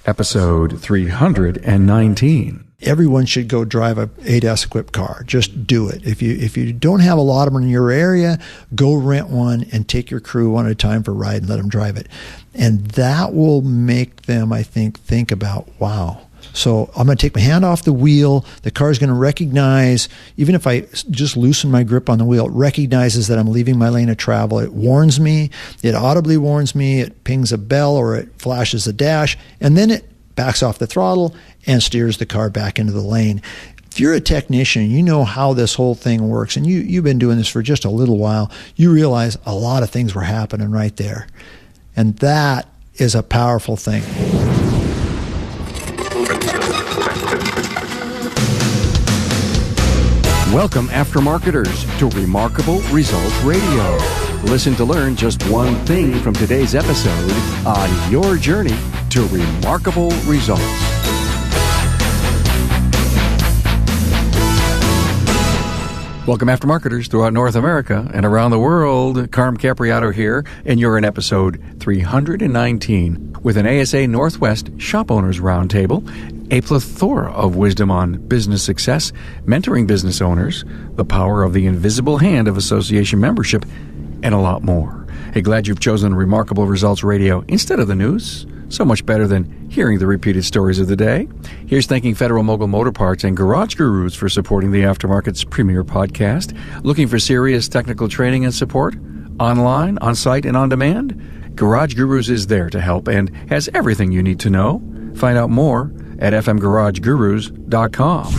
Episode 319. Everyone should go drive a ADAS equipped car. Just do it. If you don't have a lot of them in your area, go rent one and take your crew one at a time for a ride and let them drive it. And that will make them, I think about, wow. So I'm going to take my hand off the wheel. The car is going to recognize, even if I just loosen my grip on the wheel, it recognizes that I'm leaving my lane of travel. It warns me. It audibly warns me. It pings a bell or it flashes a dash. And then it backs off the throttle and steers the car back into the lane. If you're a technician, you know how this whole thing works, and you've been doing this for just a little while, you realize a lot of things were happening right there. And that is a powerful thing. Welcome, aftermarketers, to Remarkable Results Radio. Listen to learn just one thing from today's episode on your journey to remarkable results. Welcome, aftermarketers throughout North America and around the world. Carm Capriato here, and you're in episode 319 with an ASA Northwest Shop Owners Roundtable, a plethora of wisdom on business success, mentoring business owners, the power of the invisible hand of association membership, and a lot more. Hey, glad you've chosen Remarkable Results Radio instead of the news. So much better than hearing the repeated stories of the day. Here's thanking Federal Mogul Motor Parts and Garage Gurus for supporting the Aftermarket's premier podcast. Looking for serious technical training and support? Online, on-site, and on demand? Garage Gurus is there to help and has everything you need to know. Find out more at fmgaragegurus.com.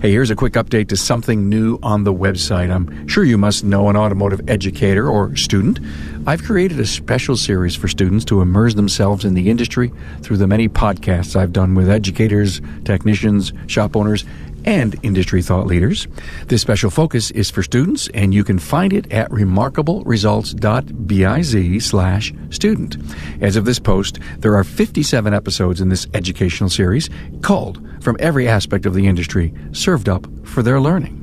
Hey, here's a quick update to something new on the website. I'm sure you must know an automotive educator or student. I've created a special series for students to immerse themselves in the industry through the many podcasts I've done with educators, technicians, shop owners, and industry thought leaders. This special focus is for students, and you can find it at remarkableresults.biz/student. As of this post, there are 57 episodes in this educational series, culled from every aspect of the industry, served up for their learning.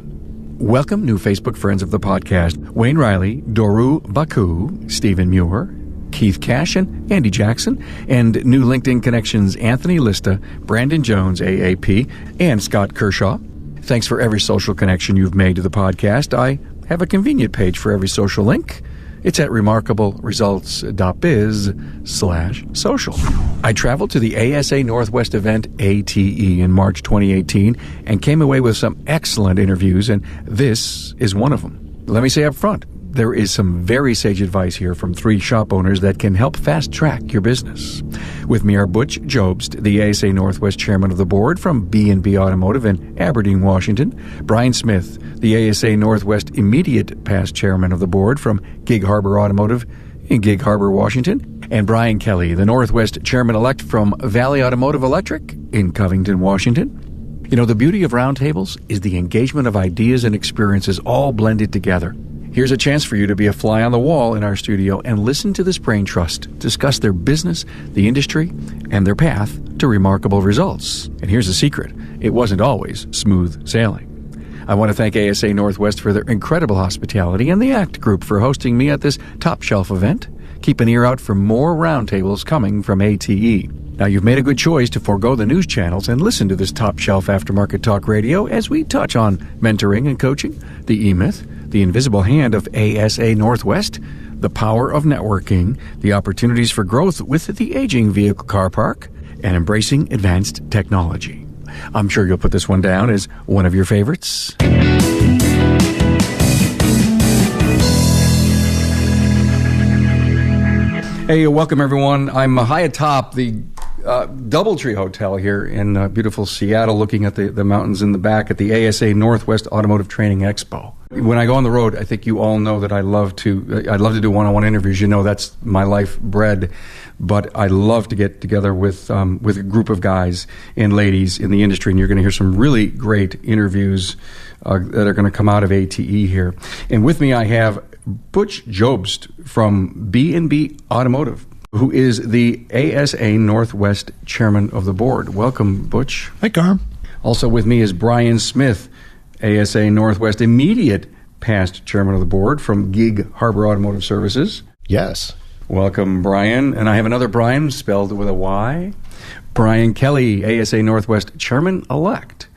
Welcome, new Facebook friends of the podcast: Wayne Riley, Doru Baku, Stephen Muir, Keith Cash, and Andy Jackson, and new LinkedIn connections Anthony Lista, Brandon Jones, AAP, and Scott Kershaw. Thanks for every social connection you've made to the podcast. I have a convenient page for every social link. It's at remarkableresults.biz/social. I traveled to the ASA Northwest event, ATE, in March 2018 and came away with some excellent interviews, and this is one of them. Let me say up front, there is some very sage advice here from three shop owners that can help fast-track your business. With me are Butch Jobst, the ASA Northwest Chairman of the Board from B B Automotive in Aberdeen, Washington; Bryan Smith, the ASA Northwest Immediate Past Chairman of the Board from Gig Harbor Automotive in Gig Harbor, Washington; and Brian Kelley, the Northwest Chairman-elect from Valley Automotive Electric in Covington, Washington. You know, the beauty of roundtables is the engagement of ideas and experiences all blended together. Here's a chance for you to be a fly on the wall in our studio and listen to this brain trust discuss their business, the industry, and their path to remarkable results. And here's the secret: it wasn't always smooth sailing. I want to thank ASA Northwest for their incredible hospitality and the ACT Group for hosting me at this top shelf event. Keep an ear out for more roundtables coming from ATE. Now, you've made a good choice to forego the news channels and listen to this top shelf aftermarket talk radio as we touch on mentoring and coaching, the E-Myth, the invisible hand of ASA Northwest, the power of networking, the opportunities for growth with the aging vehicle car park, and embracing advanced technology. I'm sure you'll put this one down as one of your favorites. Hey, welcome everyone. I'm high atop the Doubletree Hotel here in beautiful Seattle, looking at the mountains in the back at the ASA Northwest Automotive Training Expo. When I go on the road, I think you all know that I love to do one-on-one interviews. You know, that's my life bread. But I love to get together with a group of guys and ladies in the industry, and you're going to hear some really great interviews that are going to come out of ATE here. And with me, I have Butch Jobst from B B Automotive, who is the ASA Northwest Chairman of the Board. Welcome, Butch. Hi, Carm. Also with me is Bryan Smith, ASA Northwest Immediate Past Chairman of the Board from Gig Harbor Automotive Services. Yes. Welcome, Bryan. And I have another Bryan spelled with a Y. Bryan Kelley, ASA Northwest Chairman-elect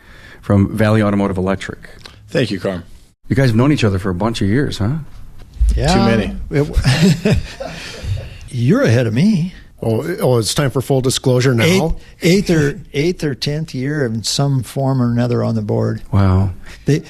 from Valley Automotive Electric. Thank you, Carm. You guys have known each other for a bunch of years, huh? Yeah. Too many. You're ahead of me. Oh, it's time for full disclosure now. Eighth or 10th year in some form or another on the board. Wow. They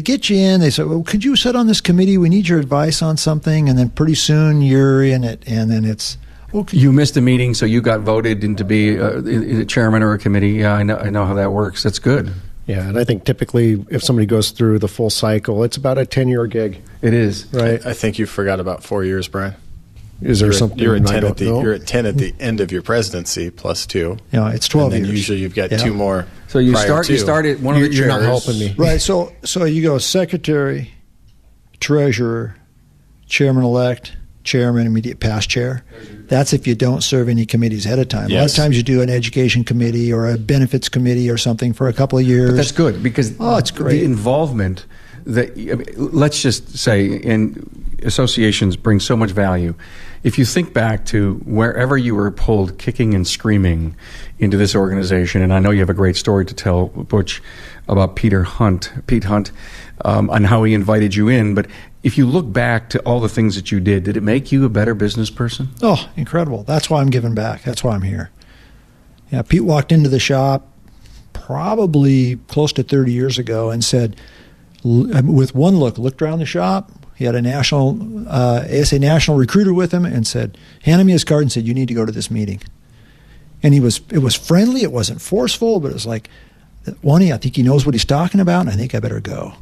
get you in. They say, well, could you sit on this committee? We need your advice on something. And then pretty soon you're in it. And then it's, okay. You missed a meeting, so you got voted in to be a chairman or a committee. Yeah, I know how that works. That's good. Yeah, and I think typically if somebody goes through the full cycle, it's about a 10-year gig. It is. Right. I think you forgot about 4 years, Brian. Is there something you're at I 10 don't at the know? you're at 10 at the end of your presidency plus 2. Yeah, it's 12 and then years. usually you've got 2 more. So you prior to. start at one of the chairs. You're not helping me. Right. So you go secretary, treasurer, chairman-elect, chairman, immediate past chair. That's if you don't serve any committees ahead of time. Yes. A lot of times you do an education committee or a benefits committee or something for a couple of years. But that's good because it's great. The involvement that, let's just say, in associations bring so much value. If you think back to wherever you were pulled kicking and screaming into this organization, and I know you have a great story to tell, Butch, about Pete Hunt, on how he invited you in, but if you look back to all the things that you did it make you a better business person? Oh, incredible. That's why I'm giving back. That's why I'm here. Yeah, Pete walked into the shop probably close to 30 years ago and said, with one looked around the shop. He had a ASA national recruiter with him and handed me his card and said, you need to go to this meeting. And it was friendly. It wasn't forceful, but it was like, I think he knows what he's talking about, and I think I better go.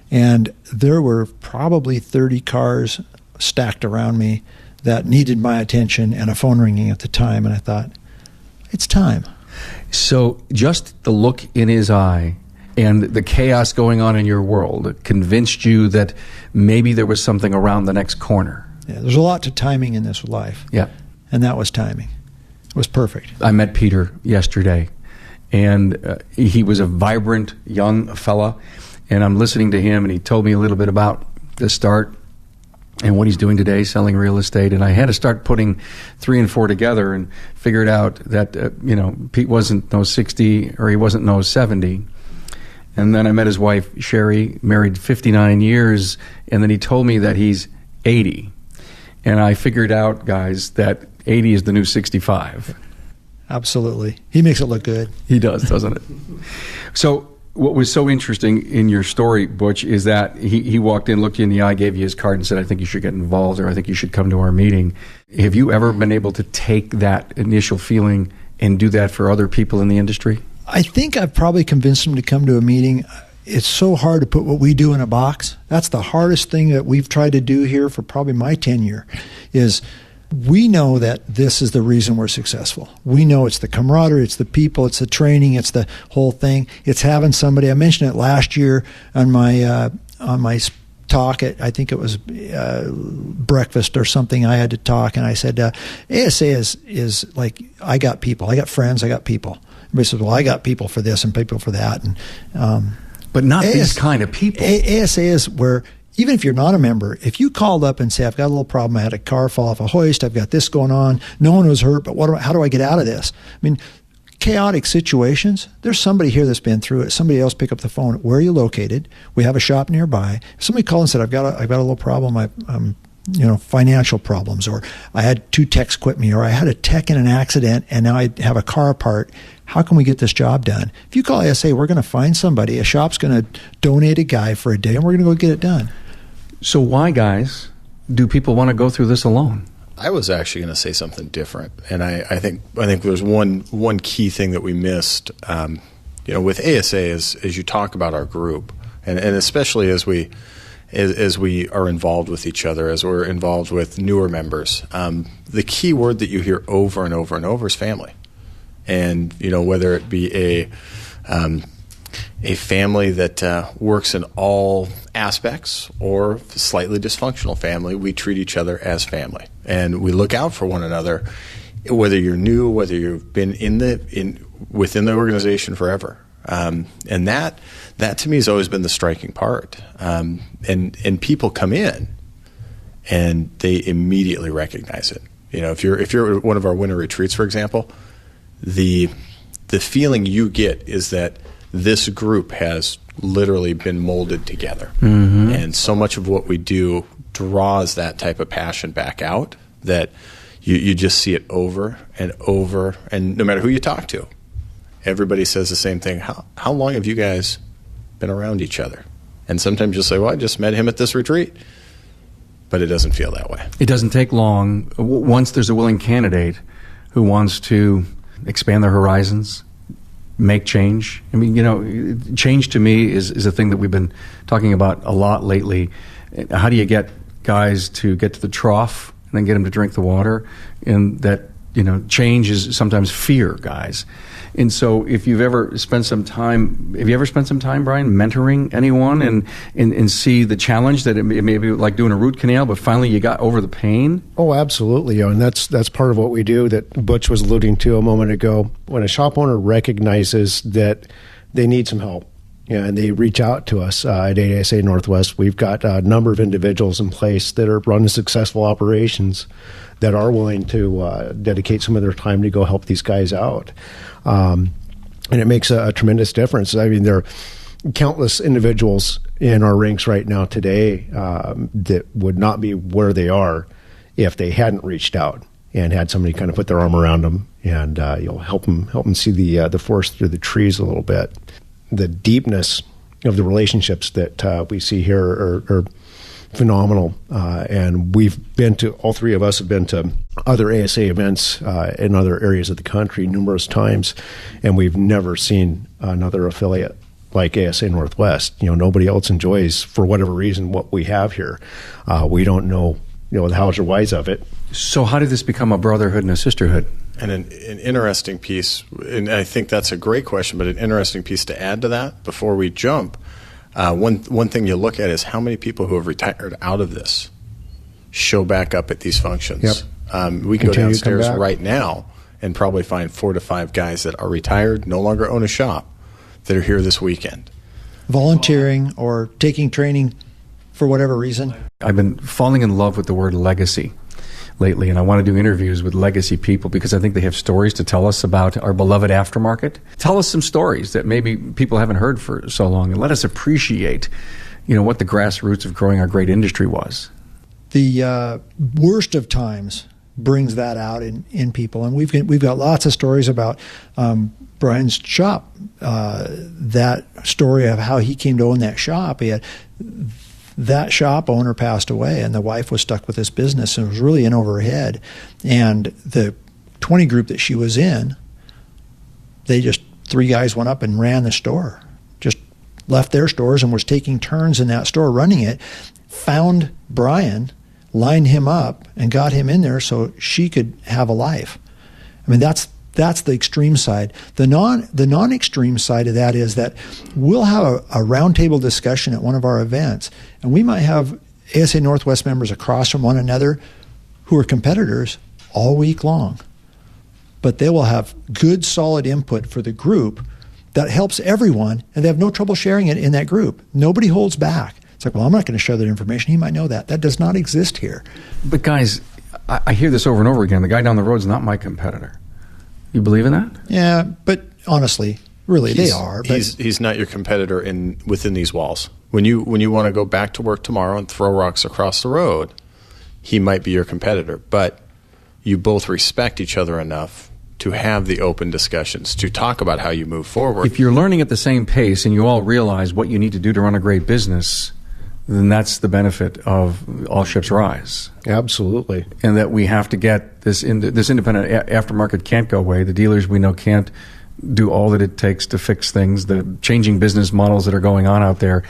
And there were probably 30 cars stacked around me that needed my attention and a phone ringing at the time. And I thought, it's time. So just the look in his eye and the chaos going on in your world convinced you that maybe there was something around the next corner. Yeah, there's a lot to timing in this life. Yeah. And that was timing. It was perfect. I met Peter yesterday, and he was a vibrant young fella, and I'm listening to him, and he told me a little bit about the start and what he's doing today, selling real estate, and I had to start putting 3 and 4 together and figured out that, Pete wasn't no 60 or he wasn't no 70. And then I met his wife, Sherry, married 59 years, and then he told me that he's 80. And I figured out, guys, that 80 is the new 65. Absolutely. He makes it look good. He does, doesn't it? So what was so interesting in your story, Butch, is that he walked in, looked you in the eye, gave you his card and said, I think you should get involved, or I think you should come to our meeting. Have you ever been able to take that initial feeling and do that for other people in the industry? I think I've probably convinced him to come to a meeting. It's so hard to put what we do in a box. That's the hardest thing that we've tried to do here for probably my tenure, is we know that this is the reason we're successful. We know it's the camaraderie, it's the people, it's the training, it's the whole thing. It's having somebody. I mentioned it last year on my talk at, I think it was breakfast or something. I had to talk, and I said, ASA is like, I got people, I got friends, I got people. Everybody says, well, I got people for this and people for that. And but not these kind of people. ASA is where, even if you're not a member, if you called up and say, I've got a little problem, I had a car fall off a hoist, I've got this going on, no one was hurt, but how do I get out of this? I mean, chaotic situations, there's somebody here that's been through it. Somebody else pick up the phone. Where are you located? We have a shop nearby. If somebody called and said, I've got a little problem, I'm financial problems, or I had 2 techs quit me, or I had a tech in an accident and now I have a car apart. How can we get this job done? If you call ASA, we're going to find somebody. A shop's going to donate a guy for a day, and we're going to go get it done. So why, guys, do people want to go through this alone? I was actually going to say something different, and I think there's one key thing that we missed. With ASA, as you talk about our group, and especially as we are involved with each other, as we're involved with newer members, the key word that you hear over and over and over is family. And whether it be a family that works in all aspects or slightly dysfunctional family, we treat each other as family, and we look out for one another. Whether you're new, whether you've been within the organization forever, and that to me has always been the striking part. And people come in, and they immediately recognize it. If you're at one of our winter retreats, for example, the feeling you get is that this group has literally been molded together. And so much of what we do draws that type of passion back out that you just see it over and over. And no matter who you talk to, everybody says the same thing. How long have you guys been around each other? And sometimes you'll say, well, I just met him at this retreat. But it doesn't feel that way. It doesn't take long. Once there's a willing candidate who wants to expand their horizons, make change. I mean, change to me is a thing that we've been talking about a lot lately. How do you get guys to get to the trough and then get them to drink the water? And that, change is sometimes fear, guys. And so if you've ever spent some time, Brian, mentoring anyone and see the challenge that it may be like doing a root canal, but finally you got over the pain? Oh, absolutely. And that's part of what we do that Butch was alluding to a moment ago. When a shop owner recognizes that they need some help, and they reach out to us at ASA Northwest, we've got a number of individuals in place that are running successful operations that are willing to dedicate some of their time to go help these guys out. And it makes a tremendous difference. I mean, there are countless individuals in our ranks right now today that would not be where they are if they hadn't reached out and had somebody kind of put their arm around them and help them see the forest through the trees a little bit. The deepness of the relationships that we see here are phenomenal. And all three of us have been to other ASA events in other areas of the country numerous times, and we've never seen another affiliate like ASA Northwest. Nobody else enjoys, for whatever reason, what we have here. We don't know, the hows or whys of it. So how did this become a brotherhood and a sisterhood? And an interesting piece, and I think that's a great question, but an interesting piece to add to that before we jump. One thing you look at is how many people who have retired out of this show back up at these functions. Yep. We can go downstairs right now and probably find 4 to 5 guys that are retired, no longer own a shop, that are here this weekend. Volunteering or taking training for whatever reason. I've been falling in love with the word legacy lately, and I want to do interviews with legacy people because I think they have stories to tell us about our beloved aftermarket. Tell us some stories that maybe people haven't heard for so long, and let us appreciate, what the grassroots of growing our great industry was. The worst of times brings that out in people, and we've got lots of stories about Bryan's shop. That story of how he came to own that shop. That shop owner passed away, and the wife was stuck with this business and was really in over her head. And the 20 group that she was in, 3 guys went up and ran the store, just left their stores and was taking turns in that store running it, found Bryan, lined him up, and got him in there so she could have a life. I mean, that's the extreme side. The non-extreme side of that is that we'll have a roundtable discussion at one of our events, and we might have ASA Northwest members across from one another who are competitors all week long. But they will have good, solid input for the group that helps everyone, and they have no trouble sharing it in that group. Nobody holds back. It's like, well, I'm not going to share that information. He might know that. That does not exist here. But guys, I hear this over and over again. The guy down the road is not my competitor. You believe in that? Yeah, but honestly, really, they are. But he's not your competitor within these walls. When you want to go back to work tomorrow and throw rocks across the road, he might be your competitor. But you both respect each other enough to have the open discussions, to talk about how you move forward. If you're learning at the same pace and you all realize what you need to do to run a great business, then that's the benefit of All Ships Rise. Absolutely. And that we have to get this independent aftermarket can't go away. The dealers we know can't do all that it takes to fix things, the changing business models that are going on out there.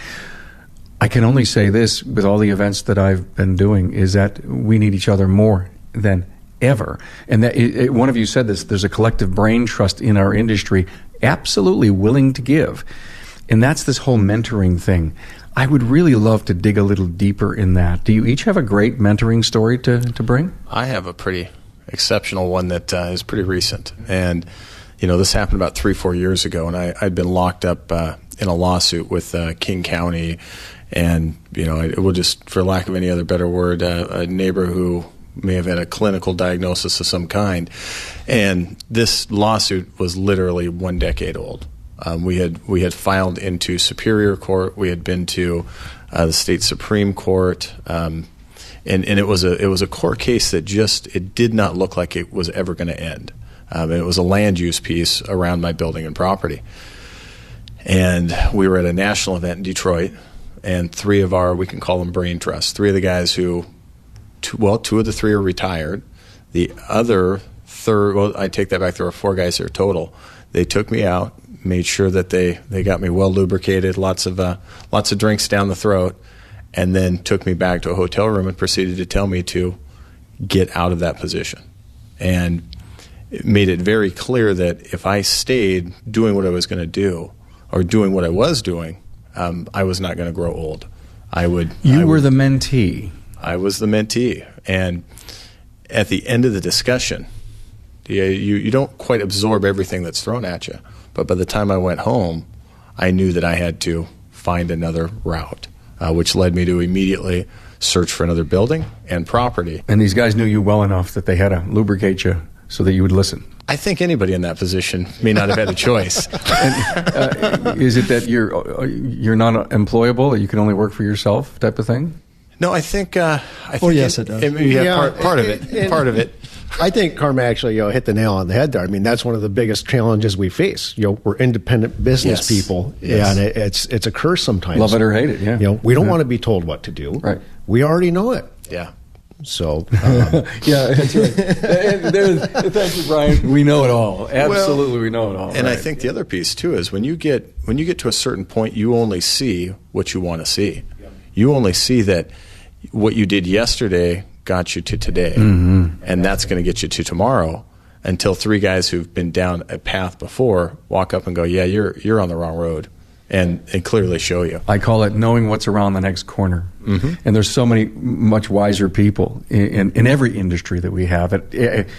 I can only say this with all the events that I've been doing is that we need each other more than ever. And that one of you said this, there's a collective brain trust in our industry, absolutely willing to give. And that's this whole mentoring thing. I would really love to dig a little deeper in that. Do you each have a great mentoring story to bring? I have a pretty exceptional one that is pretty recent. And, this happened about 3-4 years ago, and I'd been locked up in a lawsuit with King County. And, it will just, for lack of any other better word, a neighbor who may have had a clinical diagnosis of some kind. And this lawsuit was literally 1 decade old. We had filed into Superior Court. We had been to the state Supreme Court, and it was a court case that it did not look like it was ever going to end. It was a land use piece around my building and property. And we were at a national event in Detroit, and 3 of our, we can call them brain trusts, 3 of the guys who, 2 of the 3 are retired. The other third, well, I take that back, there were 4 guys there total. They took me out, made sure that they got me well lubricated, lots of drinks down the throat, and then took me back to a hotel room and proceeded to tell me to get out of that position. And it made it very clear that if I stayed doing what I was going to do, or doing what I was doing, I was not going to grow old. You were the mentee. I was the mentee. And at the end of the discussion, you don't quite absorb everything that's thrown at you. But by the time I went home, I knew that I had to find another route, which led me to immediately search for another building and property. And these guys knew you well enough that they had to lubricate you so that you would listen. I think anybody in that position may not have had a choice. And, is it that you're not employable, that you can only work for yourself type of thing? No, I think yes, it does. Part of it. Part of it. I think Karma actually hit the nail on the head there. I mean, that's one of the biggest challenges we face. We're independent business people, and it's a curse sometimes. Love it or hate it, yeah. We don't want to be told what to do. Right. We already know it. Yeah. So, yeah, that's right. Thank you, Bryan. We know it all. Absolutely, we know it all. And right. I think the other piece too is when you get to a certain point, you only see what you want to see. Yep. You only see that what you did yesterday got you to today, and that's going to get you to tomorrow. Until 3 guys who've been down a path before walk up and go, "Yeah, you're on the wrong road," and clearly show you. I call it knowing what's around the next corner. And there's so many much wiser people in every industry that we have.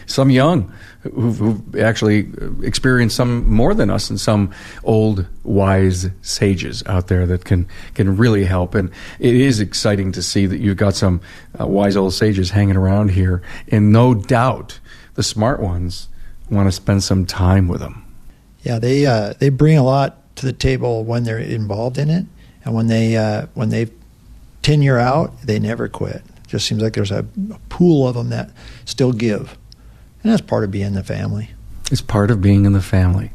Some young who've actually experienced some more than us, and some old wise sages out there that can really help. And it is exciting to see that you've got some wise old sages hanging around here. And no doubt the smart ones want to spend some time with them. Yeah, they bring a lot to the table when they're involved in it, and when they tenure out, they never quit. It just seems like there's a pool of them that still give, and that's part of being in the family. It's part of being in the family.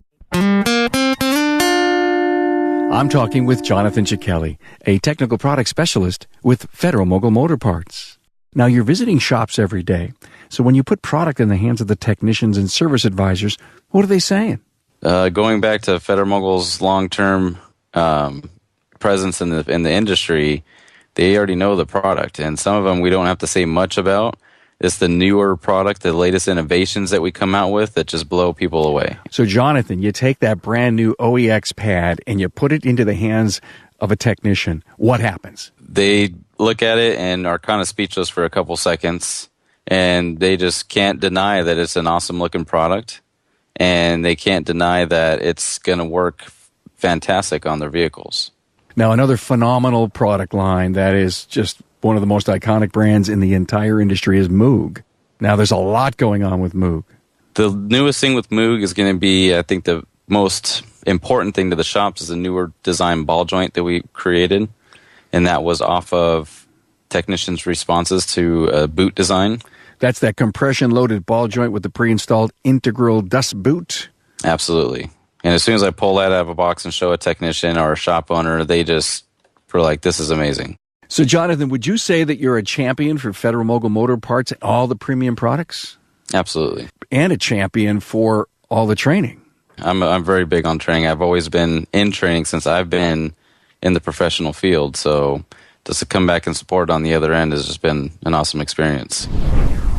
I'm talking with Jonathan Kelley, a technical product specialist with Federal Mogul Motor Parts. Now, you're visiting shops every day, so when you put product in the hands of the technicians and service advisors, what are they saying? Going back to Federal Mogul's long-term presence in the industry, they already know the product, and some of them we don't have to say much about. It's the newer product, the latest innovations that we come out with that just blow people away. So, Jonathan, you take that brand new OEX pad and you put it into the hands of a technician. What happens? They look at it and are kind of speechless for a couple seconds, and they just can't deny that it's an awesome-looking product. And they can't deny that it's going to work fantastic on their vehicles. Now, another phenomenal product line that is just one of the most iconic brands in the entire industry is Moog. Now, there's a lot going on with Moog. The newest thing with Moog is going to be, I think, the most important thing to the shops is a newer design ball joint that we created. And that was off of technicians' responses to a boot design. That's that compression-loaded ball joint with the pre-installed integral dust boot? Absolutely. And as soon as I pull that out of a box and show a technician or a shop owner, they just were like, this is amazing. So, Jonathan, would you say that you're a champion for Federal Mogul Motor Parts and all the premium products? Absolutely. And a champion for all the training? I'm very big on training. I've always been in training since I've been in the professional field. So just to come back and support on the other end has just been an awesome experience.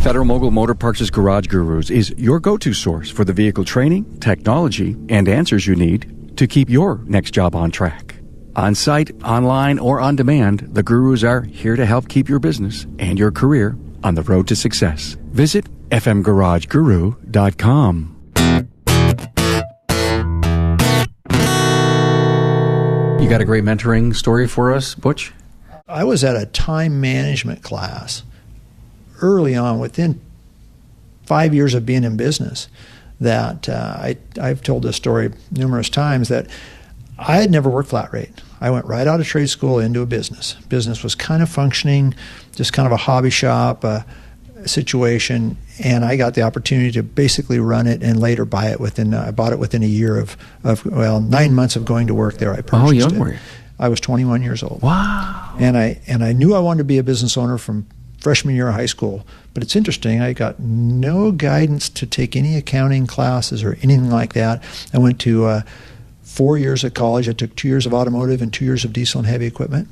Federal Mogul Motor Parts' Garage Gurus is your go-to source for the vehicle training, technology, and answers you need to keep your next job on track. On-site, online, or on demand, the Gurus are here to help keep your business and your career on the road to success. Visit fmgarageguru.com. You got a great mentoring story for us, Butch? I was at a time management class early on, within 5 years of being in business, that I've told this story numerous times, that I had never worked flat rate. I went right out of trade school into a business. Business was kind of functioning, just kind of a hobby shop situation, and I got the opportunity to basically run it and later buy it within. I bought it within a year of 9 months of going to work there. I purchased How young it. were you? I was 21 years old. Wow. And I knew I wanted to be a business owner from freshman year of high school. But it's interesting, I got no guidance to take any accounting classes or anything like that. I went to 4 years of college. I took 2 years of automotive and 2 years of diesel and heavy equipment.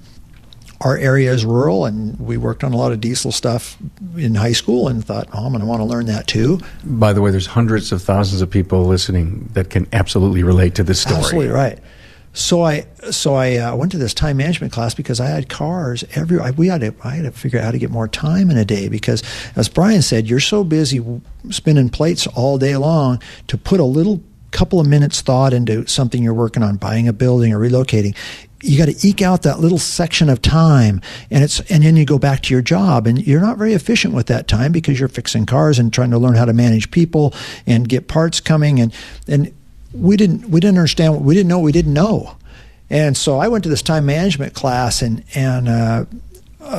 Our area is rural, and we worked on a lot of diesel stuff in high school and thought, I'm going to want to learn that too. By the way, there's hundreds of thousands of people listening that can absolutely relate to this story. Absolutely right. So I went to this time management class because I had cars I had to figure out how to get more time in a day, because, as Bryan said, you're so busy spinning plates all day long to put a little couple of minutes thought into something you're working on, buying a building or relocating. You got to eke out that little section of time, and then you go back to your job, and you're not very efficient with that time because you're fixing cars and trying to learn how to manage people and get parts coming, and we didn't understand. We didn't know what we didn't know. And so I went to this time management class, and a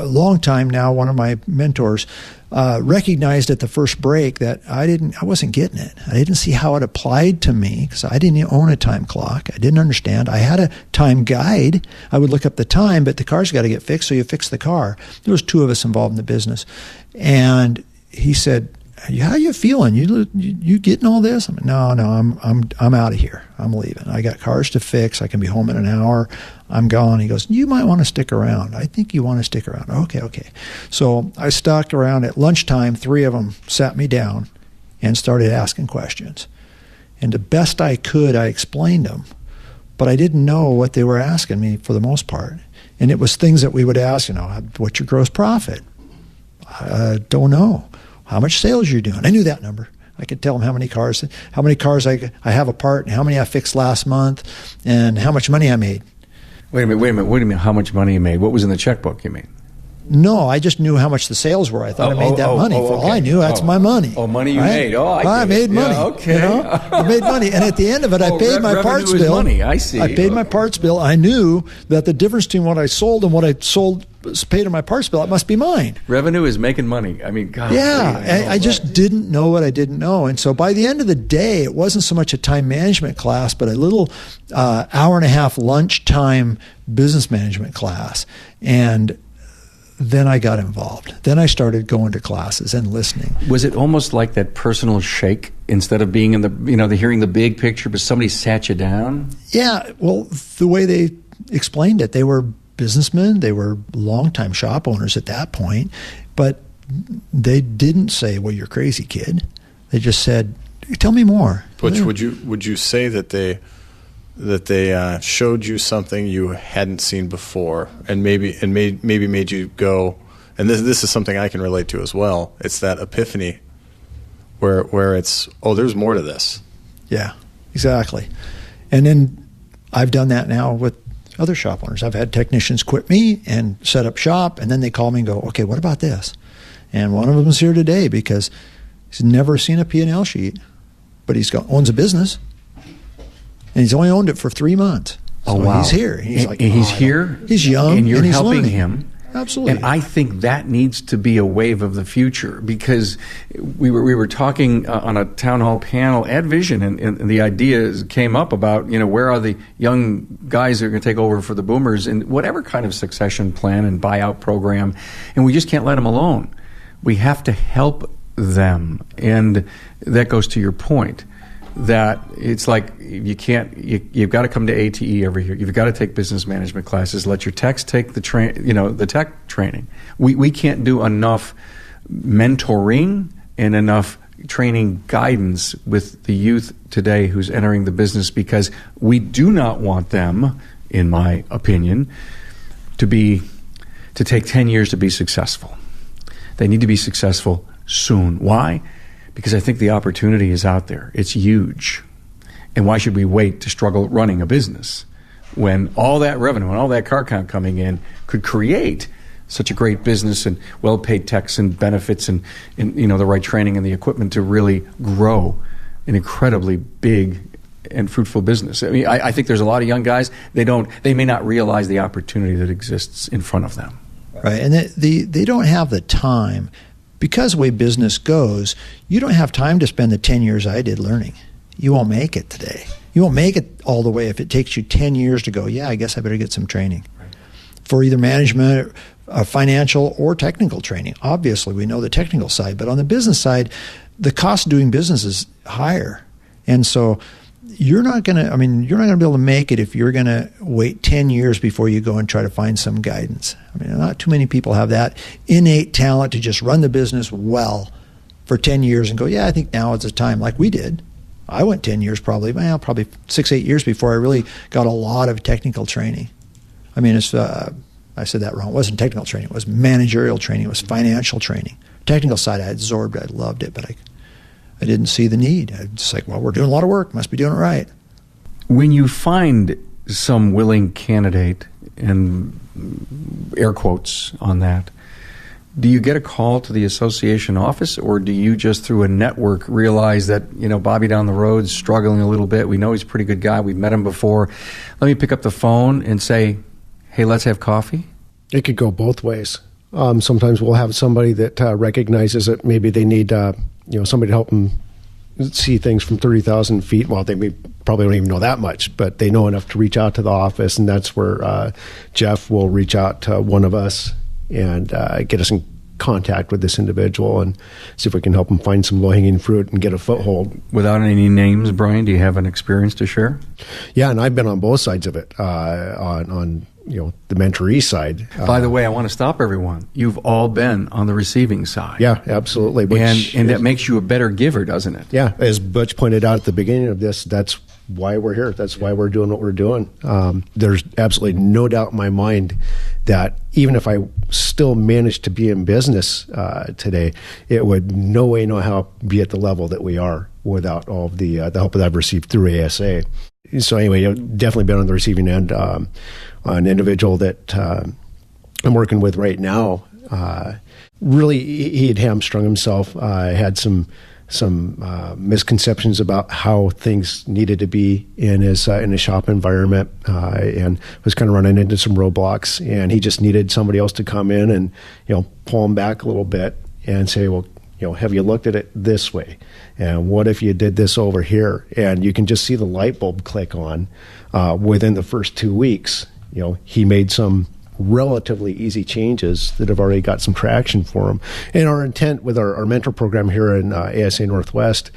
long time now, one of my mentors recognized at the first break that I wasn't getting it. I didn't see how it applied to me because I didn't own a time clock. I didn't understand. I had a time guide. I would look up the time, but the car's got to get fixed, so you fix the car. There was 2 of us involved in the business. And he said, how you feeling? You getting all this? No, I'm out of here. I'm leaving. I got cars to fix. I can be home in an hour. I'm gone. He goes, you might want to stick around. I think you want to stick around. Okay. So I stuck around. At lunchtime, 3 of them sat me down and started asking questions. And the best I could, I explained them. But I didn't know what they were asking me for the most part. And it was things that we would ask, what's your gross profit? I don't know. How much sales you're doing? I knew that number. I could tell them how many cars I have apart, and how many I fixed last month, and how much money I made. Wait a minute. How much money you made? What was in the checkbook you made? No, I just knew how much the sales were. I thought I made that money. For all I knew, that's my money. Oh, money you made. Oh, I made money. Yeah, okay. I made money. And at the end of it, I paid my parts bill. Money. I see. I paid my parts bill. I knew that the difference between what I sold and what I paid in my parts bill, it must be mine. Revenue is making money. I mean, God. Yeah, I just didn't know what I didn't know. And so by the end of the day, it wasn't so much a time management class, but a little hour and a half lunchtime business management class. And then I got involved. Then I started going to classes and listening. Was it almost like that personal shake instead of being in the hearing the big picture, but somebody sat you down? Yeah, well, the way they explained it, they were businessmen, they were longtime shop owners at that point, but they didn't say, well, you're crazy, kid. They just said, tell me more. Butch, would you say that they showed you something you hadn't seen before, and maybe made you go, and this is something I can relate to as well. It's that epiphany where it's, there's more to this. Yeah, exactly. And then I've done that now with other shop owners. I've had technicians quit me and set up shop, and then they call me and go, okay, what about this? And one of them is here today because he's never seen a P&L sheet, but owns a business. And he's only owned it for 3 months. So wow. He's here. He's he's here. He's young. And you're he's helping learning. him. Absolutely. And I think that needs to be a wave of the future, because we were talking on a town hall panel at Vision, and the ideas came up about, where are the young guys that are going to take over for the boomers and whatever kind of succession plan and buyout program, and we just can't let them alone. We have to help them. And that goes to your point, that it's like you've got to come to ATE every year. You've got to take business management classes. Let your techs take the tech training. We can't do enough mentoring and enough training guidance with the youth today who's entering the business, because we do not want them, in my opinion, to take 10 years to be successful. They need to be successful soon. Why? Because I think the opportunity is out there. It's huge. And why should we wait to struggle running a business when all that revenue and all that car count coming in could create such a great business and well-paid techs and benefits and the right training and the equipment to really grow an incredibly big and fruitful business. I mean, I think there's a lot of young guys, they may not realize the opportunity that exists in front of them. Right, and they don't have the time. Because the way business goes, you don't have time to spend the 10 years I did learning. You won't make it today. You won't make it all the way if it takes you 10 years to go, I guess I better get some training. Right. For either management, financial, or technical training. Obviously, we know the technical side, but on the business side, the cost of doing business is higher. And so you're not going to be able to make it if you're going to wait 10 years before you go and try to find some guidance. I mean, not too many people have that innate talent to just run the business well for 10 years and go, I think now is the time, like we did. I went 10 years probably 6-8 years before I really got a lot of technical training. I mean, I said that wrong. It wasn't technical training. It was managerial training. It was financial training. Technical side, I absorbed it. I loved it, but I didn't see the need. I was just like, we're doing a lot of work. Must be doing it right. When you find some willing candidate, and air quotes on that, do you get a call to the association office, or do you just through a network realize that, Bobby down the road's struggling a little bit. We know he's a pretty good guy. We've met him before. Let me pick up the phone and say, hey, let's have coffee? It could go both ways. Sometimes we'll have somebody that recognizes that maybe they need somebody to help them see things from 30,000 feet. Well, they probably don't even know that much, but they know enough to reach out to the office, and that's where Jeff will reach out to one of us and get us in contact with this individual and see if we can help them find some low-hanging fruit and get a foothold. Without any names, Brian, do you have an experience to share? Yeah, and I've been on both sides of it, on the mentoree side. By the way, I want to stop everyone. You've all been on the receiving side. Yeah, absolutely. And that makes you a better giver, doesn't it? Yeah, as Butch pointed out at the beginning of this, that's why we're here. That's why we're doing what we're doing. There's absolutely no doubt in my mind that even if I still managed to be in business today, it would no way, no how be at the level that we are without all of the help that I've received through ASA. So anyway, definitely been on the receiving end. An individual that I'm working with right now, really he had hamstrung himself. Had some misconceptions about how things needed to be in his shop environment, and was kind of running into some roadblocks. And he just needed somebody else to come in and pull him back a little bit and say, well, have you looked at it this way? And what if you did this over here? And you can just see the light bulb click on within the first 2 weeks. He made some relatively easy changes that have already got some traction for him. And our intent with our mentor program here in ASA Northwest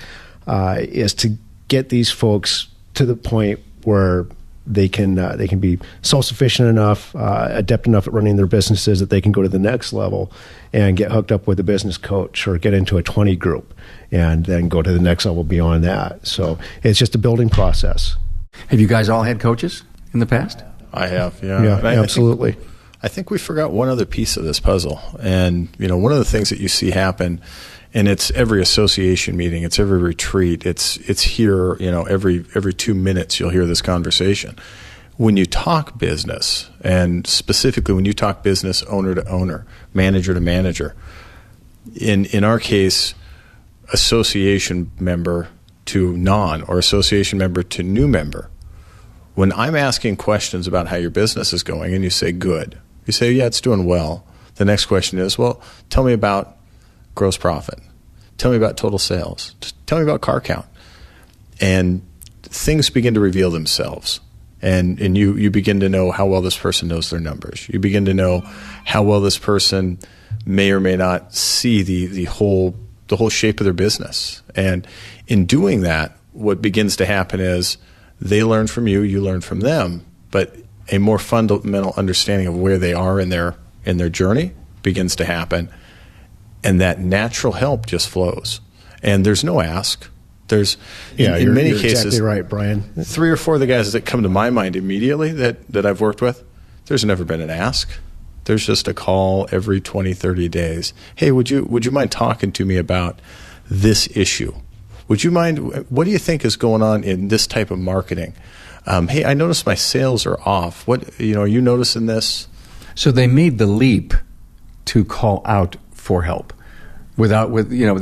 is to get these folks to the point where they can be self-sufficient enough, adept enough at running their businesses that they can go to the next level and get hooked up with a business coach or get into a 20 group and then go to the next level beyond that. So it's just a building process. Have you guys all had coaches in the past? I have, yeah. Yeah, absolutely. I think we forgot one other piece of this puzzle. And, one of the things that you see happen, and it's every association meeting, it's every retreat, it's here, every 2 minutes you'll hear this conversation. When you talk business, and specifically when you talk business owner to owner, manager to manager, in our case, association member to non, or association member to new member, when I'm asking questions about how your business is going and you say good, you say, yeah, it's doing well. The next question is, well, tell me about gross profit. Tell me about total sales. Tell me about car count. And things begin to reveal themselves. And you begin to know how well this person knows their numbers. You begin to know how well this person may or may not see the whole shape of their business. And in doing that, what begins to happen is they learn from you, you learn from them, but a more fundamental understanding of where they are in their journey begins to happen, and that natural help just flows. And there's no ask. There's in many cases, exactly right, Brian. 3 or 4 of the guys that come to my mind immediately that I've worked with, there's never been an ask. There's just a call every 20, 30 days. Hey, would you mind talking to me about this issue? Would you mind, what do you think is going on in this type of marketing? Hey, I noticed my sales are off. What, are you noticing this? So they made the leap to call out for help. They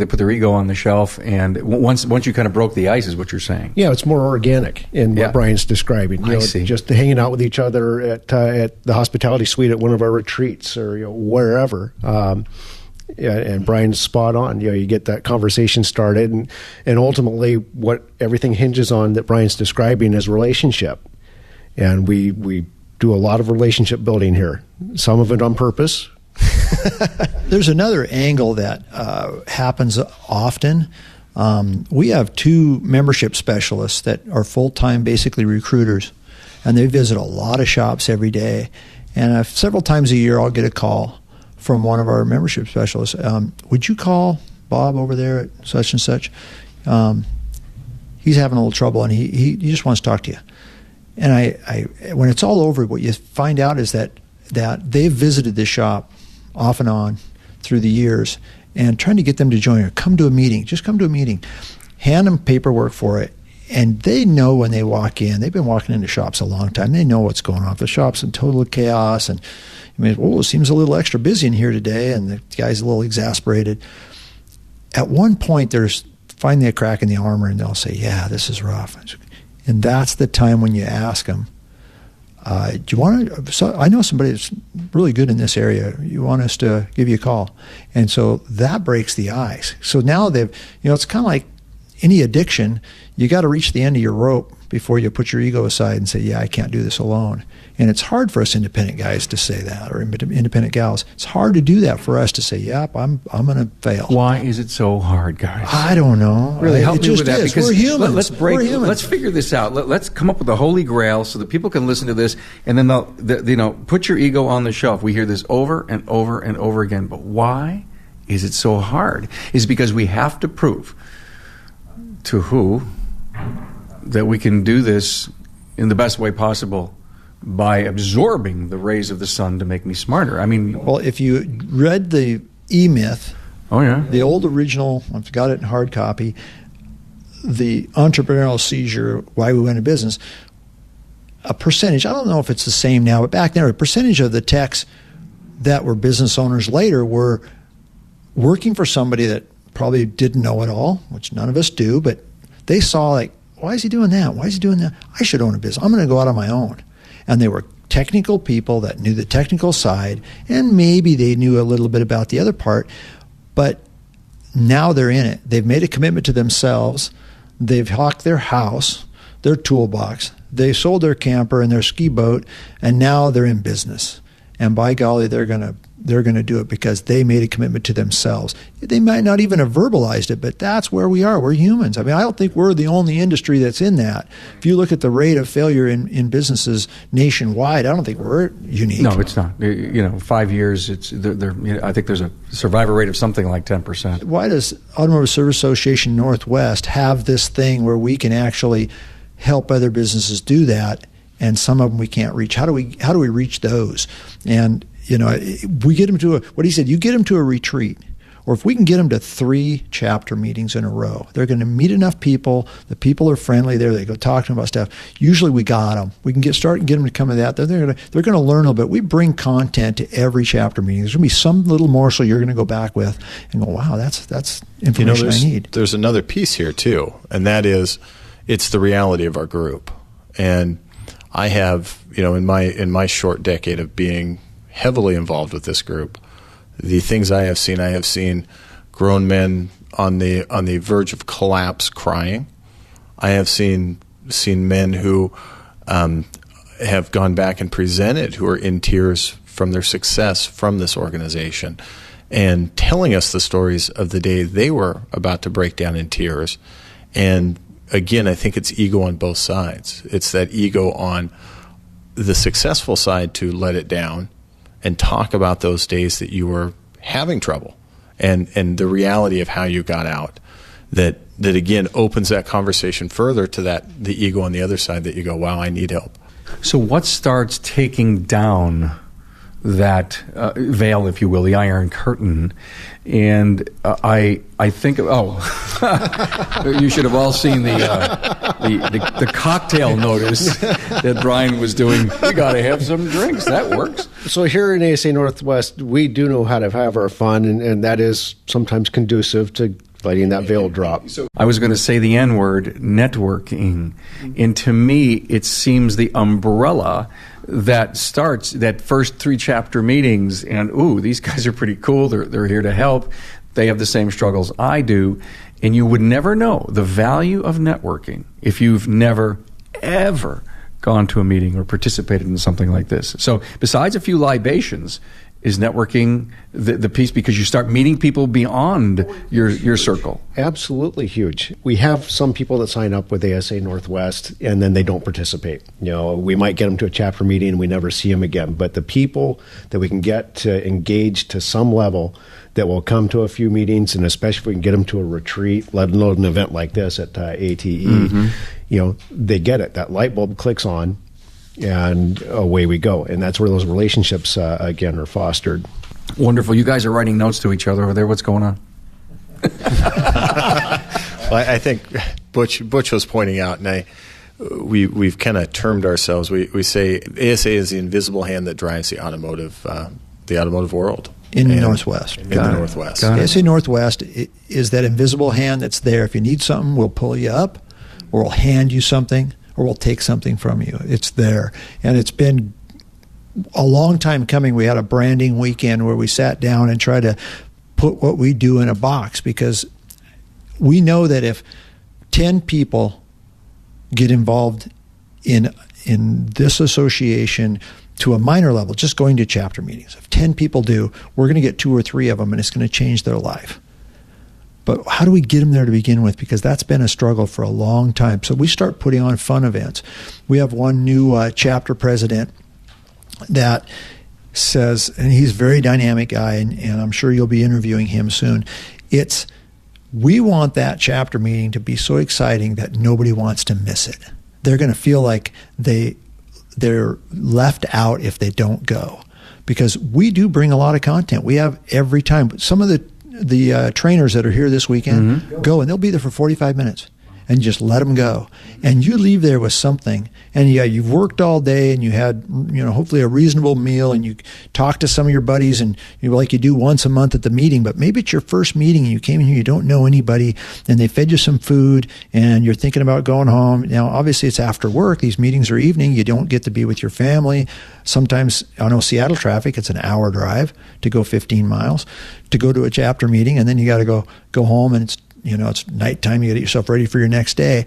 put their ego on the shelf, and once you kind of broke the ice, is what you're saying. Yeah, it's more organic in what Brian's describing. I see. Just hanging out with each other at the hospitality suite at one of our retreats or wherever. And Brian's spot on. You get that conversation started, and ultimately, what everything hinges on that Brian's describing is relationship. And we do a lot of relationship building here. Some of it on purpose. There's another angle that happens often. We have 2 membership specialists that are full-time, basically recruiters, and they visit a lot of shops every day. And several times a year, I'll get a call from one of our membership specialists. Would you call Bob over there at such and such? He's having a little trouble, and he just wants to talk to you. And I when it's all over, what you find out is that they've visited this shop off and on through the years, and trying to get them to join or come to a meeting. Just come to a meeting. Hand them paperwork for it. And they know when they walk in, they've been walking into shops a long time. They know what's going on. If the shop's in total chaos, and it seems a little extra busy in here today, and the guy's a little exasperated. At one point, there's finally a crack in the armor, and they'll say, yeah, this is rough. And that's the time when you ask them, do you want to, so I know somebody that's really good in this area. You want us to give you a call? And so that breaks the ice. So now it's kind of like any addiction. You got to reach the end of your rope before you put your ego aside and say, yeah, I can't do this alone. And it's hard for us independent guys to say that, or independent gals. It's hard to do that for us to say, yep, I'm going to fail. Why is it so hard, guys? I don't know. Really help me with that, because we're humans. We're humans. Let's figure this out. Let's come up with the holy grail so that people can listen to this, and then they'll put your ego on the shelf. We hear this over and over and over again. But why is it so hard? Is because we have to prove to who that we can do this in the best way possible by absorbing the rays of the sun to make me smarter. I mean, well, if you read the E-Myth, the old original, I've got it in hard copy, the entrepreneurial seizure, why we went into business, a percentage, I don't know if it's the same now, but back then, a percentage of the techs that were business owners later were working for somebody that probably didn't know it all, which none of us do, but they saw, like, why is he doing that? Why is he doing that? I should own a business. I'm going to go out on my own. And they were technical people that knew the technical side, and maybe they knew a little bit about the other part, but now they're in it. They've made a commitment to themselves. They've hawked their house, their toolbox. They sold their camper and their ski boat, and now they're in business. And by golly, they're going to do it because they made a commitment to themselves. They might not even have verbalized it, but that's where we are. We're humans. I mean, I don't think we're the only industry that's in that. If you look at the rate of failure in businesses nationwide, I don't think we're unique. No, it's not. 5 years, I think there's a survivor rate of something like 10%. Why does Automotive Service Association Northwest have this thing where we can actually help other businesses do that, and some of them we can't reach? How do we reach those? And we get them to what he said, you get them to a retreat, or if we can get them to 3 chapter meetings in a row, they're going to meet enough people. The people are friendly there. They go talk to them about stuff. Usually we got them. We can get them to come to that. They're going to learn a little bit. We bring content to every chapter meeting. There's going to be some little morsel you're going to go back with and go, wow, that's information I need. There's another piece here too, and that is it's the reality of our group. And I have, in my short decade of being heavily involved with this group, the things I have seen grown men on the verge of collapse crying. I have seen men who have gone back and presented who are in tears from their success from this organization, and telling us the stories of the day they were about to break down in tears. And again, I think it's ego on both sides. It's that ego on the successful side to let it down and talk about those days that you were having trouble and the reality of how you got out. That again opens that conversation further to the ego on the other side that you go, wow, I need help. So what starts taking down that veil, if you will, the Iron Curtain. And I think, you should have all seen the cocktail notice that Bryan was doing. You got to have some drinks. That works. So here in ASA Northwest, we do know how to have our fun, and that is sometimes conducive to letting that veil drop. I was going to say the N-word, networking. And to me, it seems the umbrella that starts that first 3 chapter meetings, and these guys are pretty cool. They're here to help. They have the same struggles I do, and you would never know the value of networking if you've never, ever gone to a meeting or participated in something like this. So besides a few libations, is networking the piece, because you start meeting people beyond your circle? Absolutely huge. We have some people that sign up with ASA Northwest and then they don't participate. We might get them to a chapter meeting and we never see them again. But the people that we can get to engage to some level that will come to a few meetings, and especially if we can get them to a retreat, let alone an event like this at ATE, they get it. That light bulb clicks on, and away we go. And that's where those relationships, again, are fostered. Wonderful. You guys are writing notes to each other over there. What's going on? Well, I think Butch was pointing out, and we've kind of termed ourselves, we say ASA is the invisible hand that drives the automotive world. In the Northwest. In the Northwest. ASA Northwest is that invisible hand that's there. If you need something, we'll pull you up, or we'll hand you something, or we'll take something from you. It's there. And it's been a long time coming. We had a branding weekend where we sat down and tried to put what we do in a box, because we know that if 10 people get involved in this association to a minor level, just going to chapter meetings, if 10 people do, we're going to get 2 or 3 of them, and it's going to change their life. But how do we get them there to begin with? Because that's been a struggle for a long time. So we start putting on fun events. We have one new chapter president that says, and he's a very dynamic guy, and I'm sure you'll be interviewing him soon. We want that chapter meeting to be so exciting that nobody wants to miss it. They're going to feel like they're left out if they don't go, because we do bring a lot of content. We have every time. Some of the trainers that are here this weekend go, and they'll be there for 45 minutes, and just let them go. And you leave there with something, and you've worked all day, and you had hopefully a reasonable meal, and you talk to some of your buddies, and like you do once a month at the meeting. But maybe it's your first meeting, and you came in here, you don't know anybody, and they fed you some food, and you're thinking about going home. Now, obviously, it's after work. These meetings are evening. You don't get to be with your family. Sometimes, I know Seattle traffic, it's an hour drive to go 15 miles to go to a chapter meeting, and then you got to go home, and it's nighttime. You got to get yourself ready for your next day.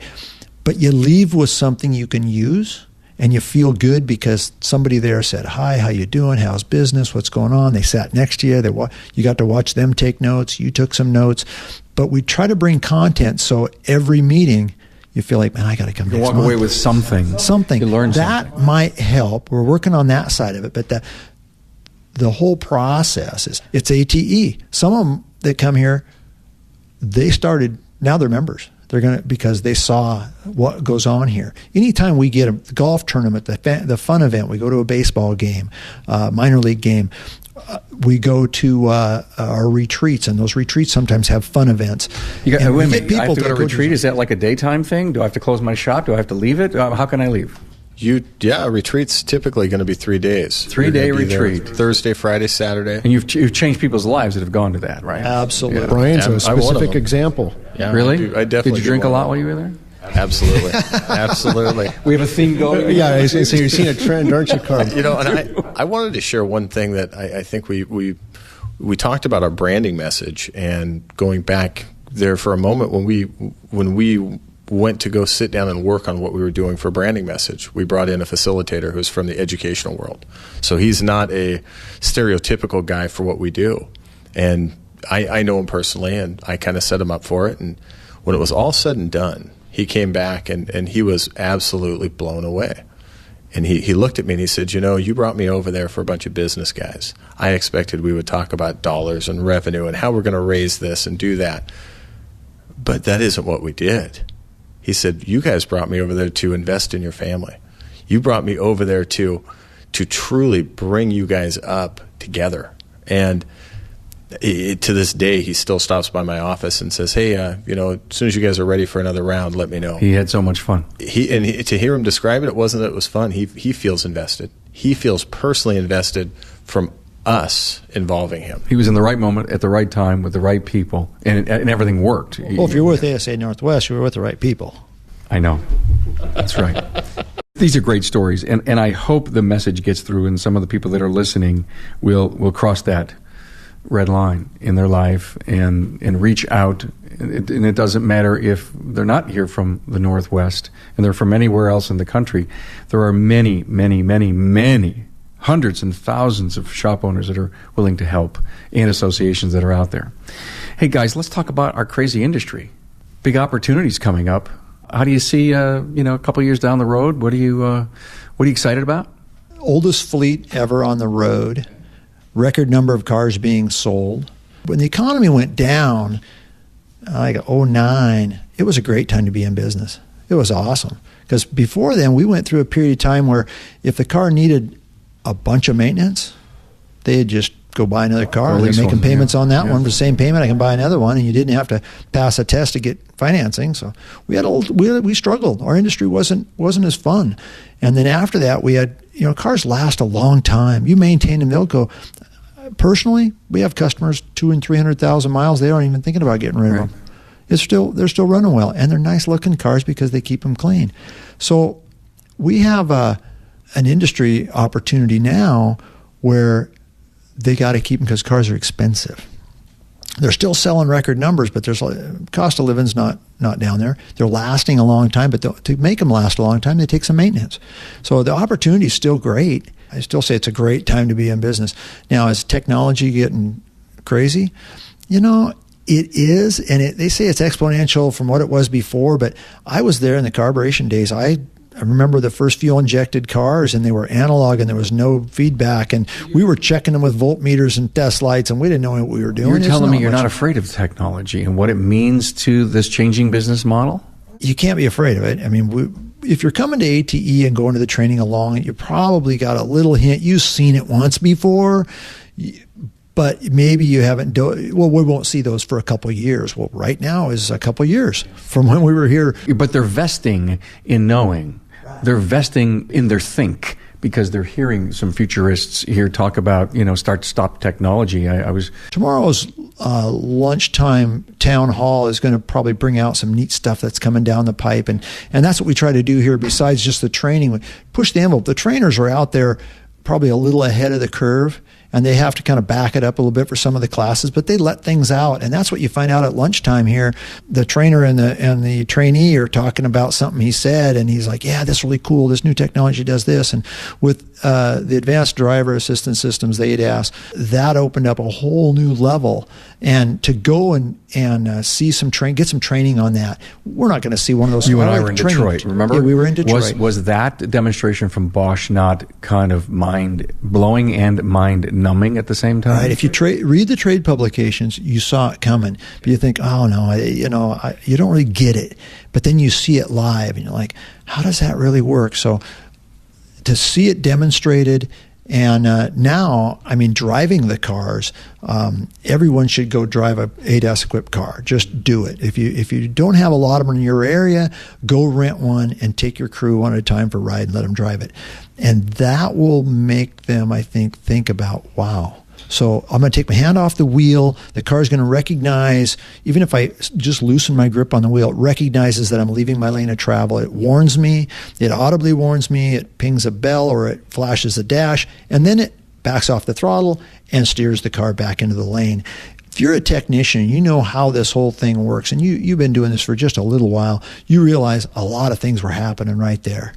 But you leave with something you can use, and you feel good because somebody there said, "Hi, how you doing? How's business? What's going on?" They sat next to you. You got to watch them take notes. You took some notes. But we try to bring content so every meeting you feel like, man, I got to come next month. You walk away with something. Something. You learn that something. might help. We're working on that side of it. But the whole process it's ATE. Some of them that come here, they started, now they're members. They're going to, because they saw what goes on here. Anytime we get a golf tournament, the fun event, we go to a baseball game, minor league game, we go to our retreats, and those retreats sometimes have fun events. Wait a minute, I have to go to a retreat? Is that like a daytime thing? Do I have to close my shop? Do I have to leave it? How can I leave? A retreat's typically going to be 3 days. 3-day retreat. Thursday, Friday, Saturday. And you've changed people's lives that have gone to that, right? Absolutely. Yeah. Brian's a specific example. Yeah, really? I definitely. Did you drink a lot while you were there? Absolutely. Absolutely. We have a theme going. Yeah, so you're seeing a trend, aren't you, Carl? And I wanted to share one thing that I think we talked about our branding message, and going back there for a moment when we went to go sit down and work on what we were doing for branding message, we brought in a facilitator who's from the educational world. So he's not a stereotypical guy for what we do. And I know him personally, and I kind of set him up for it. And when it was all said and done, he came back and he was absolutely blown away. And he looked at me and he said, you brought me over there for a bunch of business guys. I expected we would talk about dollars and revenue and how we're going to raise this and do that. But that isn't what we did. He said, you guys brought me over there to invest in your family. You brought me over there to to truly bring you guys up together. And to this day, he still stops by my office and says, hey, as soon as you guys are ready for another round, let me know. He had so much fun. To hear him describe it, it wasn't that it was fun. He feels invested. He feels personally invested from us involving him. He was in the right moment at the right time with the right people, and everything worked. Well, if you're with ASA Northwest, you're with the right people. I know. That's right. These are great stories, and I hope the message gets through, and some of the people that are listening will cross that red line in their life and reach out. And it doesn't matter if they're not here from the Northwest and they're from anywhere else in the country. There are many, many, many, many hundreds and thousands of shop owners that are willing to help and associations that are out there. Hey guys, let's talk about our crazy industry. Big opportunities coming up. How do you see a couple years down the road? What are you excited about? Oldest fleet ever on the road. Record number of cars being sold. When the economy went down, like 2009, it was a great time to be in business. It was awesome. Because before then, we went through a period of time where if the car needed a bunch of maintenance, they'd just go buy another car. They're making payments on that one for the same payment. I can buy another one, and you didn't have to pass a test to get financing. So we struggled. Our industry wasn't as fun. And then after that, we had cars last a long time. You maintain them, they'll go. Personally, we have customers 200,000 and 300,000 miles. They aren't even thinking about getting rid of them. They're still running well, and they're nice looking cars because they keep them clean. So we have an industry opportunity now where they got to keep them because cars are expensive. They're still selling record numbers, but there's cost of living's not down there. They're lasting a long time, but to make them last a long time, they take some maintenance. So the opportunity is still great. I still say it's a great time to be in business. Now, is technology getting crazy? It is, and they say it's exponential from what it was before, but I was there in the carburation days. I remember the first fuel-injected cars, and they were analog, and there was no feedback, and we were checking them with voltmeters and test lights, and we didn't know what we were doing. You're telling me you're not afraid of technology and what it means to this changing business model? You can't be afraid of it. I mean, if you're coming to ATE and going to the training along, you probably got a little hint. You've seen it once before, but maybe you haven't. We won't see those for a couple of years. Well, right now is a couple of years from when we were here. But they're vesting in knowing. They're vesting in their think, because they're hearing some futurists here talk about, start-stop technology. Tomorrow's lunchtime town hall is going to probably bring out some neat stuff that's coming down the pipe, and that's what we try to do here. Besides just the training, we push the envelope. The trainers are out there probably a little ahead of the curve, and they have to kind of back it up a little bit for some of the classes, but they let things out, and that's what you find out at lunchtime here. The trainer and the trainee are talking about something he said, and he's like, yeah, this is really cool. This new technology does this. And with the advanced driver assistance systems, the ADAS, that opened up a whole new level. And to go and see get some training on that. We're not going to see one of those. You and I were in Detroit, remember? Yeah, we were in Detroit. Was that demonstration from Bosch not kind of mind-blowing and mind-numbing at the same time? Right. If you read the trade publications, you saw it coming, but you think, oh no, you don't really get it. But then you see it live, and you're like, how does that really work? So to see it demonstrated. And now, driving the cars, everyone should go drive a ADAS-equipped car. Just do it. If you don't have a lot of them in your area, go rent one and take your crew one at a time for a ride and let them drive it. And that will make them, I think about, wow. So I'm going to take my hand off the wheel. The car is going to recognize, even if I just loosen my grip on the wheel, it recognizes that I'm leaving my lane of travel. It warns me. It audibly warns me. It pings a bell or it flashes a dash, and then it backs off the throttle and steers the car back into the lane. If you're a technician, you know how this whole thing works, and you've been doing this for just a little while, you realize a lot of things were happening right there.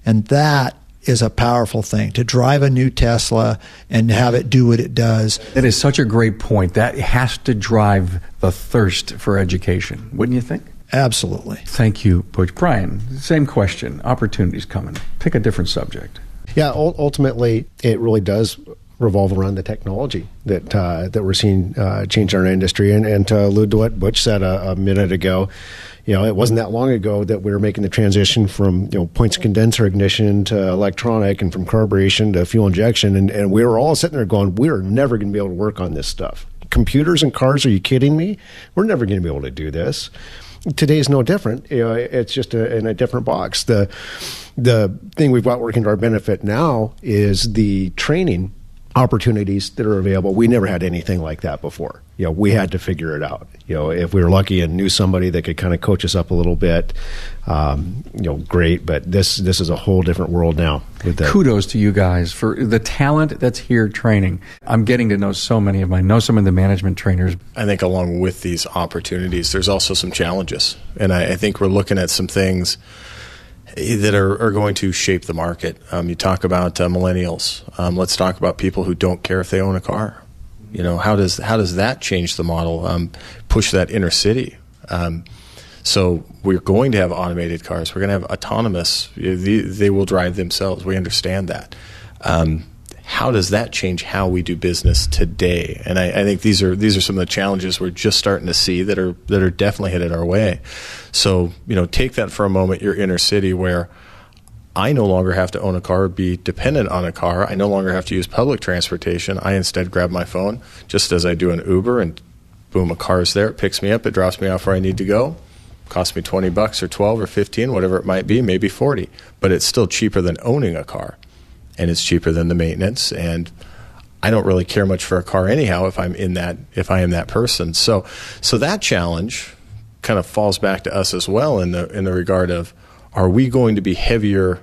And that is a powerful thing, to drive a new Tesla and have it do what it does. That is such a great point. That has to drive the thirst for education, wouldn't you think? Absolutely. Thank you, Butch. Bryan, same question. Opportunities coming. Pick a different subject. Yeah, ultimately, it really does revolve around the technology that we're seeing change our industry. And to allude to what Butch said a minute ago, it wasn't that long ago that we were making the transition from points condenser ignition to electronic, and from carburation to fuel injection, and we were all sitting there going, we're never going to be able to work on this stuff. Computers and cars, are you kidding me? We're never going to be able to do this. Today's no different. It's just in a different box. The thing we've got working to our benefit now is the training opportunities that are available. We never had anything like that before. We had to figure it out. If we were lucky and knew somebody that could kind of coach us up a little bit, great. But this is a whole different world now. Kudos to you guys for the talent that's here training. I'm getting to know some of the management trainers. I think along with these opportunities, there's also some challenges. And I think we're looking at some things that are going to shape the market. You talk about millennials. Let's talk about people who don't care if they own a car. How does that change the model? Push that inner city. So we're going to have automated cars. We're going to have autonomous. They will drive themselves. We understand that. How does that change how we do business today? And I think these are some of the challenges we're just starting to see that are definitely headed our way. So take that for a moment. Your inner city, where I no longer have to own a car or be dependent on a car. I no longer have to use public transportation. I instead grab my phone, just as I do an Uber, and boom, a car's there. It picks me up. It drops me off where I need to go. Costs me $20 or $12 or $15, whatever it might be, maybe $40. But it's still cheaper than owning a car, and it's cheaper than the maintenance. And I don't really care much for a car anyhow if I am that person. So that challenge kind of falls back to us as well in the regard of, are we going to be heavier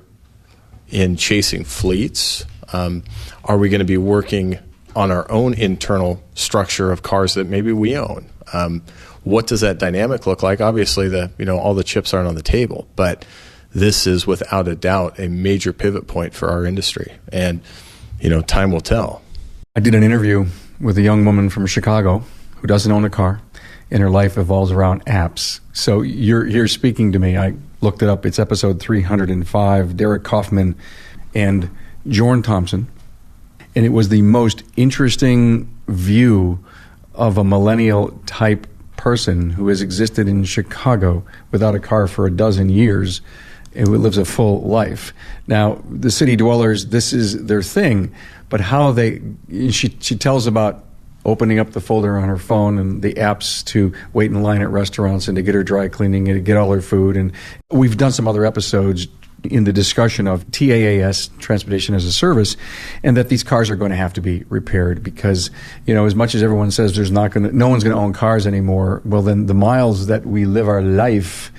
in chasing fleets? Are we going to be working on our own internal structure of cars that maybe we own? What does that dynamic look like? Obviously, all the chips aren't on the table, but this is without a doubt a major pivot point for our industry, and time will tell. I did an interview with a young woman from Chicago who doesn't own a car, and her life evolves around apps. So you're here speaking to me. I looked it up. It's episode 305, Derek Kaufman and Jorn Thompson. And it was the most interesting view of a millennial type person who has existed in Chicago without a car for a dozen years and who lives a full life. Now, the city dwellers, this is their thing, but how she tells about opening up the folder on her phone and the apps to wait in line at restaurants and to get her dry cleaning and to get all her food. And we've done some other episodes in the discussion of TAAS, Transportation as a Service, and that these cars are going to have to be repaired because, as much as everyone says no one's going to own cars anymore, well, then the miles that we live our life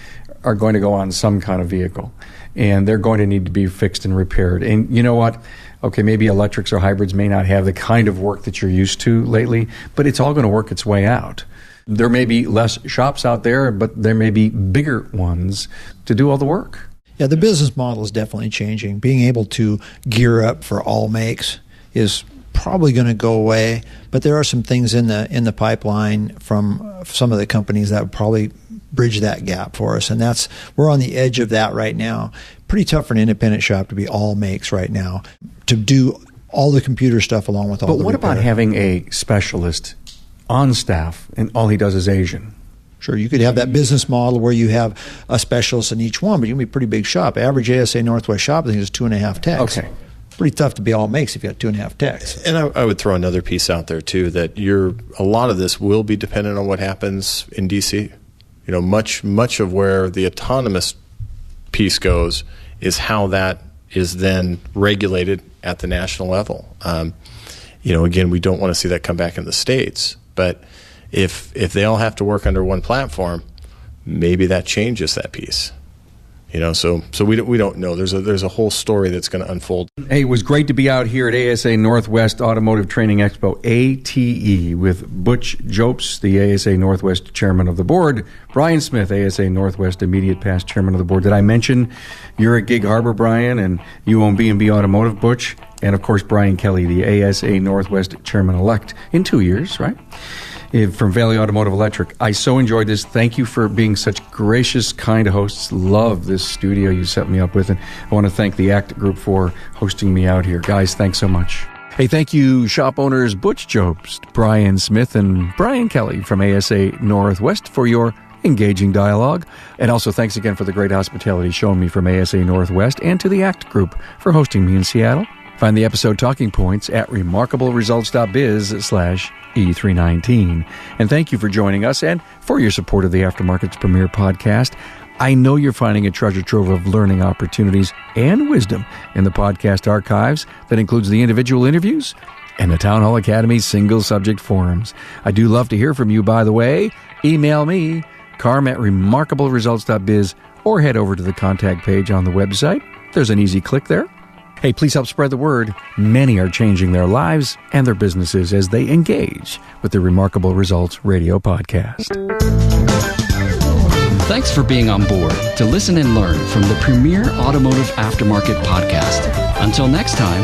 are going to go on some kind of vehicle, and they're going to need to be fixed and repaired. And you know what? Okay, maybe electrics or hybrids may not have the kind of work that you're used to lately, but it's all going to work its way out. There may be less shops out there, but there may be bigger ones to do all the work. Yeah, the business model is definitely changing. Being able to gear up for all makes is probably going to go away, but there are some things in the pipeline from some of the companies that would probably bridge that gap for us, and we're on the edge of that right now. Pretty tough for an independent shop to be all makes right now, to do all the computer stuff along with all the But what about having a specialist on staff and all he does is Asian? Sure, you could have that business model where you have a specialist in each one, but you can be a pretty big shop. Average ASA Northwest shop, I think, is 2.5 techs. Okay. Pretty tough to be all makes if you got 2.5 techs. And I would throw another piece out there, too, that a lot of this will be dependent on what happens in D.C. Much of where the autonomous piece goes is how that is then regulated at the national level. Again, we don't want to see that come back in the States, but if they all have to work under one platform, maybe that changes that piece. So we don't know. There's a whole story that's going to unfold. Hey, it was great to be out here at ASA Northwest Automotive Training Expo, ATE, with Butch Jobst, the ASA Northwest Chairman of the Board, Bryan Smith, ASA Northwest immediate past Chairman of the Board. Did I mention you're at Gig Harbor, Bryan, and you own B B Automotive, Butch? And, of course, Brian Kelley, the ASA Northwest Chairman-elect in 2 years, right? From Valley Automotive Electric. I so enjoyed this. Thank you for being such gracious, kind hosts. Love this studio you set me up with. And I want to thank the ACT Group for hosting me out here. Guys, thanks so much. Hey, thank you, shop owners Butch Jobst, Brian Smith, and Brian Kelley from ASA Northwest for your engaging dialogue. And also thanks again for the great hospitality shown me from ASA Northwest, and to the ACT Group for hosting me in Seattle. Find the episode talking points at remarkableresults.biz/E319. And thank you for joining us and for your support of the Aftermarket's premier podcast. I know you're finding a treasure trove of learning opportunities and wisdom in the podcast archives that includes the individual interviews and the Town Hall Academy's single subject forums. I do love to hear from you, by the way. Email me, carm@remarkableresults.biz, or head over to the contact page on the website. There's an easy click there. Hey, please help spread the word. Many are changing their lives and their businesses as they engage with the Remarkable Results Radio podcast. Thanks for being on board to listen and learn from the premier automotive aftermarket podcast. Until next time,